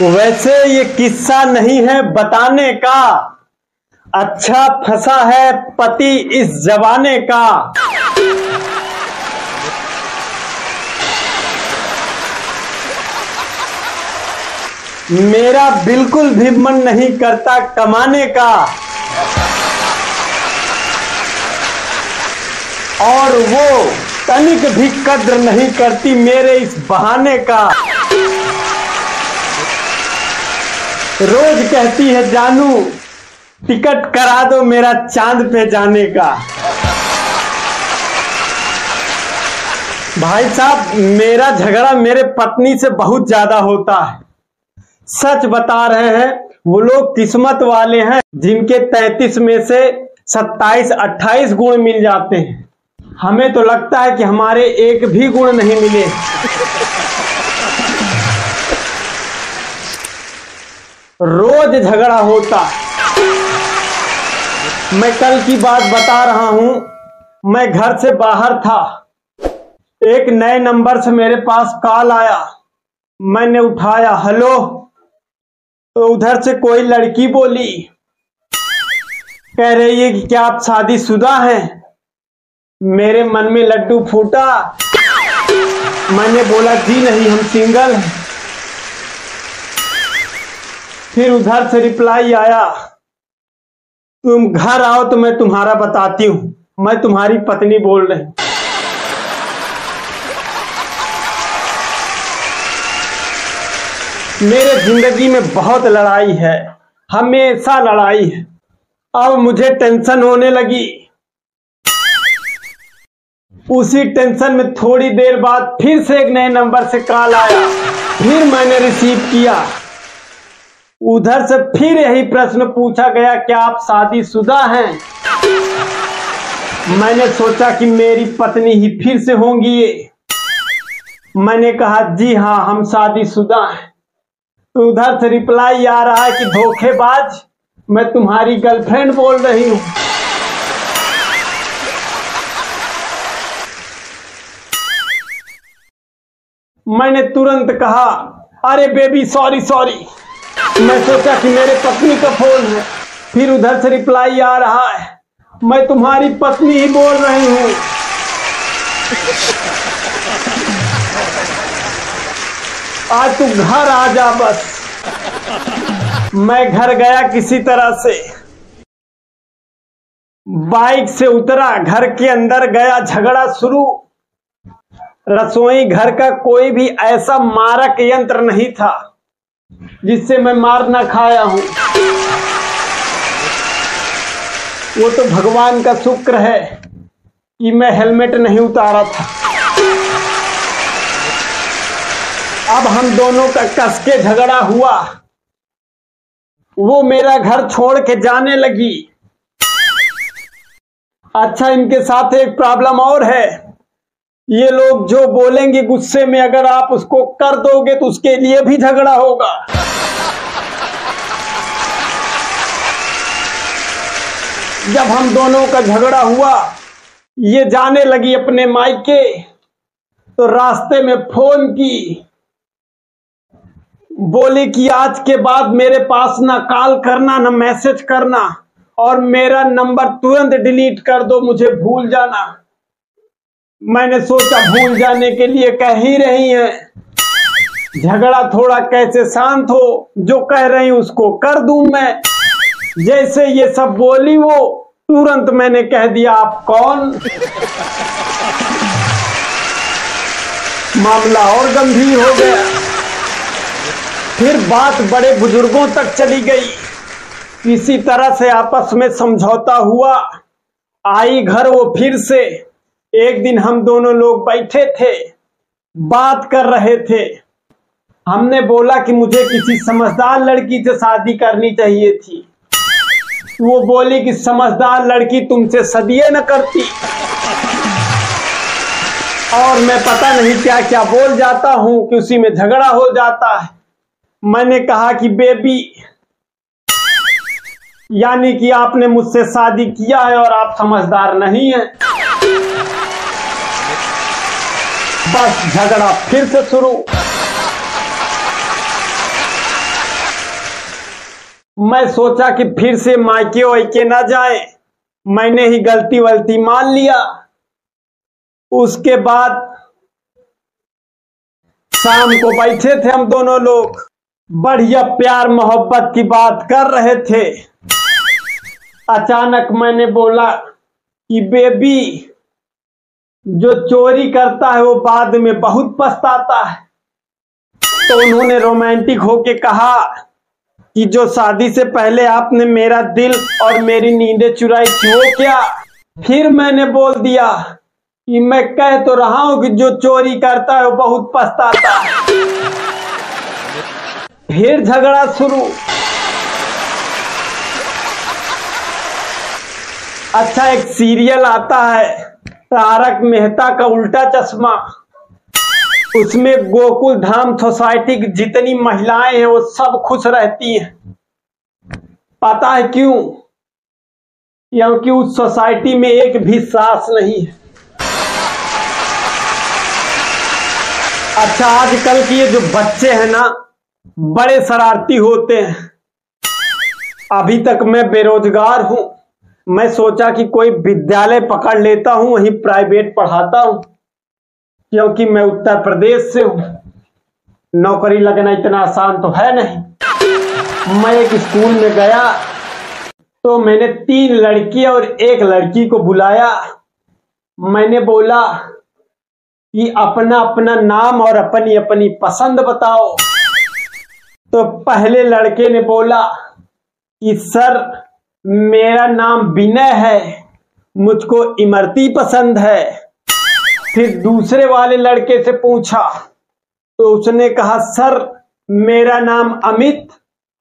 वैसे ये किस्सा नहीं है बताने का, अच्छा फंसा है पति इस जमाने का। मेरा बिल्कुल भी मन नहीं करता कमाने का, और वो तनिक भी कद्र नहीं करती मेरे इस बहाने का। रोज कहती है जानू टिकट करा दो मेरा चांद पे जाने का। भाई साहब, मेरा झगड़ा मेरे पत्नी से बहुत ज्यादा होता है। सच बता रहे हैं, वो लोग किस्मत वाले हैं जिनके 33 में से 27-28 गुण मिल जाते हैं। हमें तो लगता है कि हमारे एक भी गुण नहीं मिले। रोज झगड़ा होता है। मैं कल की बात बता रहा हूं। मैं घर से बाहर था, एक नए नंबर से मेरे पास कॉल आया। मैंने उठाया, हेलो। तो उधर से कोई लड़की बोली, कह रही है कि क्या आप शादीशुदा हैं। मेरे मन में लड्डू फूटा। मैंने बोला जी नहीं, हम सिंगल हैं। फिर उधर से रिप्लाई आया, तुम घर आओ तो मैं तुम्हारा बताती हूं, मैं तुम्हारी पत्नी बोल रही हूं। मेरे जिंदगी में बहुत लड़ाई है, हमेशा लड़ाई है। अब मुझे टेंशन होने लगी। उसी टेंशन में थोड़ी देर बाद फिर से एक नए नंबर से कॉल आया। फिर मैंने रिसीव किया। उधर से फिर यही प्रश्न पूछा गया, क्या आप शादीशुदा हैं। मैंने सोचा कि मेरी पत्नी ही फिर से होंगी ये। मैंने कहा जी हाँ, हम शादीशुदा हैं। तो उधर से रिप्लाई आ रहा है कि धोखेबाज, मैं तुम्हारी गर्लफ्रेंड बोल रही हूं। मैंने तुरंत कहा, अरे बेबी सॉरी सॉरी। मैं सोचा कि मेरे पत्नी का फोन है। फिर उधर से रिप्लाई आ रहा है, मैं तुम्हारी पत्नी ही बोल रही हूं। आज तू घर आ जा बस। मैं घर गया किसी तरह से, बाइक से उतरा, घर के अंदर गया, झगड़ा शुरू। रसोई घर का कोई भी ऐसा मारक यंत्र नहीं था जिससे मैं मार ना खाया हूं। वो तो भगवान का शुक्र है कि मैं हेलमेट नहीं उतारा था। अब हम दोनों का कस के झगड़ा हुआ। वो मेरा घर छोड़ के जाने लगी। अच्छा, इनके साथ एक प्रॉब्लम और है। ये लोग जो बोलेंगे गुस्से में, अगर आप उसको कर दोगे तो उसके लिए भी झगड़ा होगा। जब हम दोनों का झगड़ा हुआ, ये जाने लगी अपने मायके। तो रास्ते में फोन की, बोली कि आज के बाद मेरे पास ना कॉल करना ना मैसेज करना, और मेरा नंबर तुरंत डिलीट कर दो, मुझे भूल जाना। मैंने सोचा भूल जाने के लिए कह ही रही हैं, झगड़ा थोड़ा कैसे शांत हो, जो कह रही हूं उसको कर दूं मैं। जैसे ये सब बोली वो, तुरंत मैंने कह दिया आप कौन। मामला और गंभीर हो गया। फिर बात बड़े बुजुर्गों तक चली गई। किसी तरह से आपस में समझौता हुआ। आई घर वो फिर से। एक दिन हम दोनों लोग बैठे थे, बात कर रहे थे। हमने बोला कि मुझे किसी समझदार लड़की से शादी करनी चाहिए थी। वो बोली कि समझदार लड़की तुमसे सदिये न करती। और मैं पता नहीं क्या क्या बोल जाता हूं कि उसी में झगड़ा हो जाता है। मैंने कहा कि बेबी, यानी कि आपने मुझसे शादी किया है और आप समझदार नहीं हैं। बस झगड़ा फिर से शुरू। मैं सोचा कि फिर से मायके वायके ना जाए, मैंने ही गलती वलती मान लिया। उसके बाद शाम को बैठे थे हम दोनों लोग, बढ़िया प्यार मोहब्बत की बात कर रहे थे। अचानक मैंने बोला कि बेबी, जो चोरी करता है वो बाद में बहुत पछताता है। तो उन्होंने रोमांटिक होके कहा कि जो शादी से पहले आपने मेरा दिल और मेरी नींदें चुराई थी वो क्या? फिर मैंने बोल दिया कि मैं कह तो रहा हूं कि जो चोरी करता है वो बहुत पछताता है। फिर झगड़ा शुरू। अच्छा, एक सीरियल आता है तारक मेहता का उल्टा चश्मा, उसमें गोकुल धाम सोसाइटी की जितनी महिलाएं हैं वो सब खुश रहती हैं। पता है क्यों? क्योंकि उस सोसाइटी में एक भी सास नहीं है। अच्छा, आजकल के ये जो बच्चे हैं ना, बड़े शरारती होते हैं। अभी तक मैं बेरोजगार हूं, मैं सोचा कि कोई विद्यालय पकड़ लेता हूं, वहीं प्राइवेट पढ़ाता हूं, क्योंकि मैं उत्तर प्रदेश से हूं, नौकरी लगना इतना आसान तो है नहीं। मैं एक स्कूल में गया तो मैंने 3 लड़की और 1 लड़की को बुलाया। मैंने बोला कि अपना अपना नाम और अपनी अपनी पसंद बताओ। तो पहले लड़के ने बोला कि सर, मेरा नाम विनय है, मुझको इमरती पसंद है। फिर दूसरे वाले लड़के से पूछा तो उसने कहा सर, मेरा नाम अमित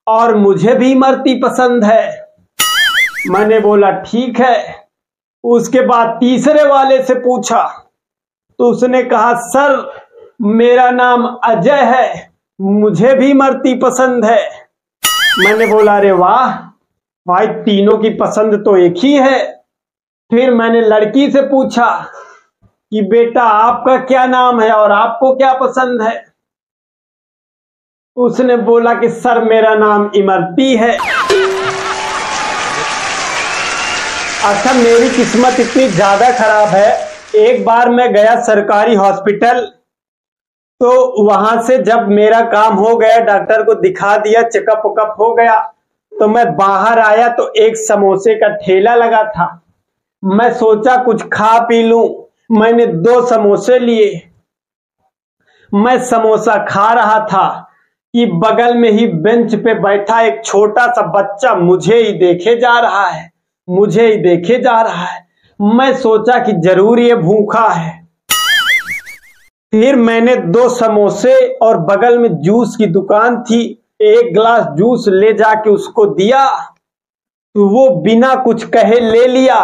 और मुझे भी इमरती पसंद है। मैंने बोला ठीक है। उसके बाद तीसरे वाले से पूछा तो उसने कहा सर, मेरा नाम अजय है, मुझे भी इमरती पसंद है। मैंने बोला अरे वाह भाई, तीनों की पसंद तो एक ही है। फिर मैंने लड़की से पूछा कि बेटा आपका क्या नाम है और आपको क्या पसंद है? उसने बोला कि सर, मेरा नाम इमरती है। अच्छा, मेरी किस्मत इतनी ज्यादा खराब है, एक बार मैं गया सरकारी हॉस्पिटल, तो वहां से जब मेरा काम हो गया, डॉक्टर को दिखा दिया, चेकअप वकअप हो गया, तो मैं बाहर आया तो एक समोसे का ठेला लगा था। मैं सोचा कुछ खा पी लूं, मैंने 2 समोसे लिए। मैं समोसा खा रहा था कि बगल में ही बेंच पे बैठा एक छोटा सा बच्चा मुझे ही देखे जा रहा है, मुझे ही देखे जा रहा है। मैं सोचा कि जरूर ये भूखा है। फिर मैंने 2 समोसे और बगल में जूस की दुकान थी, 1 गिलास जूस ले जाके उसको दिया, तो वो बिना कुछ कहे ले लिया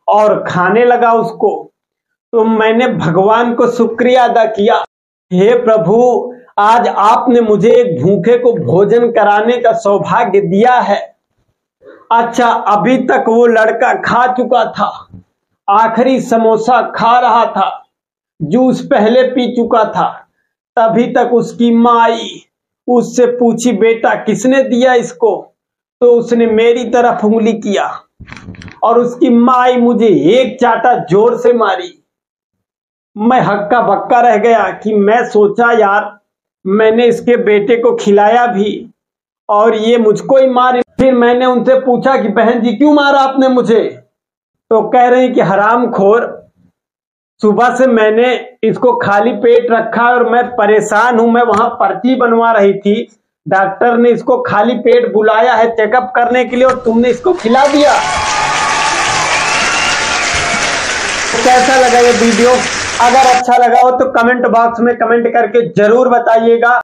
और खाने लगा उसको। तो मैंने भगवान को शुक्रिया अदा किया, हे प्रभु, आज आपने मुझे एक भूखे को भोजन कराने का सौभाग्य दिया है। अच्छा, अभी तक वो लड़का खा चुका था, आखिरी समोसा खा रहा था, जूस पहले पी चुका था। तभी तक उसकी माँ आई, उससे पूछी बेटा किसने दिया इसको? तो उसने मेरी तरफ उंगली किया और उसकी माँ आई, मुझे एक चाटा जोर से मारी। मैं हक्का बक्का रह गया कि मैं सोचा यार, मैंने इसके बेटे को खिलाया भी और ये मुझको ही मारे। फिर मैंने उनसे पूछा कि बहन जी क्यों मारा आपने मुझे? तो कह रही कि हरामखोर, सुबह से मैंने इसको खाली पेट रखा और मैं परेशान हूं। मैं वहां पर्ची बनवा रही थी, डॉक्टर ने इसको खाली पेट बुलाया है चेकअप करने के लिए और तुमने इसको खिला दिया। कैसा लगा ये वीडियो? अगर अच्छा लगा हो तो कमेंट बॉक्स में कमेंट करके जरूर बताइएगा।